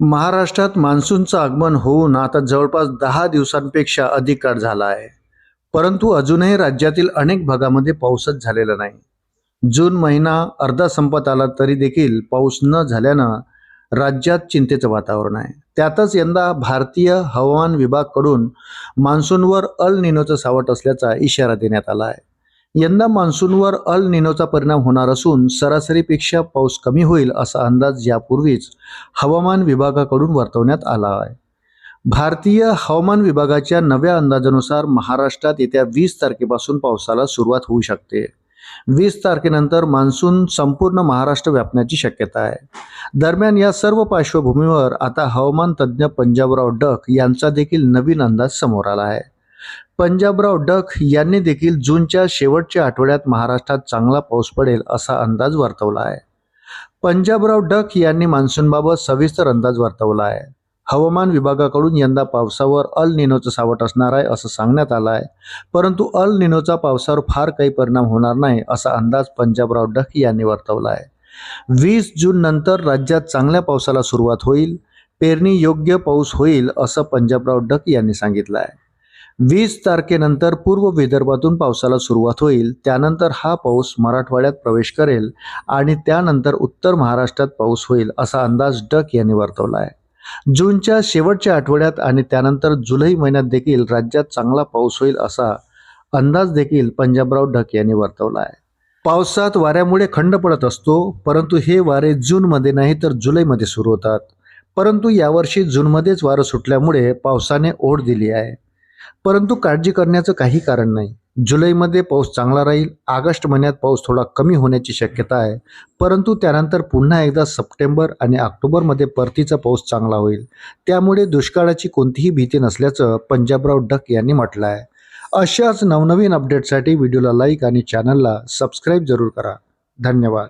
महाराष्ट्रात मान्सूनचं आगमन होऊन आता जवळपास 10 दिवसांपेक्षा अधिक काळ झाला आहे. परंतु अजूनही राज्यातील अनेक भागामध्ये पाऊसच झालेला नाही. जून महिना अर्धा संपत आला तरी देखील पाऊस न झाल्यानं राज्यात चिंतेचं वातावरण आहे. त्यातच यंदा भारतीय हवामान विभागाकडून मान्सूनवर अल निनोचं सावट असल्याचा इशारा देण्यात आला आहे. यंदा मान्सूनवर अल निनोचा परिणाम होणार असून सरासरीपेक्षा पाऊस कमी होईल असा अंदाज यापूर्वीच हवामान विभागाकडून वर्तवण्यात आला आहे. भारतीय हवामान विभागाच्या नव्या अंदाजानुसार महाराष्ट्रात येत्या 20 तारखेपासून पावसाला सुरुवात होऊ शकते. 20 तारखेनंतर मान्सून संपूर्ण महाराष्ट्र व्यापण्याची शक्यता आहे. दरम्यान या सर्व पार्श्वभूमीवर आता हवामान तज्ज्ञ पंजाबराव डक यांचा देखील नवीन अंदाज समोर आला आहे. पंजाबराव डक यांनी देखील जूनच्या शेवटच्या आठवड्यात महाराष्ट्रात चांगला पाऊस पडेल असा अंदाज वर्तवला आहे. पंजाबराव डक यांनी मान्सूनबाबत सविस्तर अंदाज वर्तवला आहे. हवामान विभागाकडून यंदा पावसावर अल निनोचं सावट असणार आहे असं सांगण्यात आलं आहे. परंतु अल निनोचा पावसावर फार काही परिणाम होणार नाही असा अंदाज पंजाबराव डक यांनी वर्तवला आहे. 20 जून नंतर राज्यात चांगल्या पावसाला सुरुवात होईल. पेरणी योग्य पाऊस होईल असं पंजाबराव डक यांनी सांगितलं आहे. 20 तारखेनंतर पूर्व विदर्भातून पावसाला सुरुवात होईल. त्यानंतर हा पाऊस मराठवाड्यात प्रवेश करेल आणि त्यानंतर उत्तर महाराष्ट्रात पाऊस होईल असा अंदाज डक यांनी वर्तवला आहे. जूनच्या शेवटच्या आठवड्यात आणि त्यानंतर जुलै महिन्यात देखील राज्यात चांगला पाऊस होईल असा अंदाज देखील पंजाबराव डक यांनी वर्तवला आहे. पावसात वाऱ्यामुळे खंड पडत असतो, परंतु हे वारे जूनमध्ये नाही तर जुलैमध्ये सुरू होतात. परंतु यावर्षी जूनमध्येच वारं सुटल्यामुळे पावसाने ओढ दिली आहे. परंतु काळजी करण्याचं काही कारण नाही. जुलैमध्ये पाऊस चांगला राहील. ऑगस्ट महिन्यात पाऊस थोडा कमी होण्याची शक्यता आहे. परंतु त्यानंतर पुन्हा एकदा सप्टेंबर आणि ऑक्टोबरमध्ये परतीचा पाऊस चांगला होईल. त्यामुळे दुष्काळाची कोणतीही भीती नसल्याचं पंजाबराव डक यांनी म्हटलं आहे. अशाच नवनवीन अपडेटसाठी व्हिडिओला लाईक आणि चॅनलला सबस्क्राईब जरूर करा. धन्यवाद.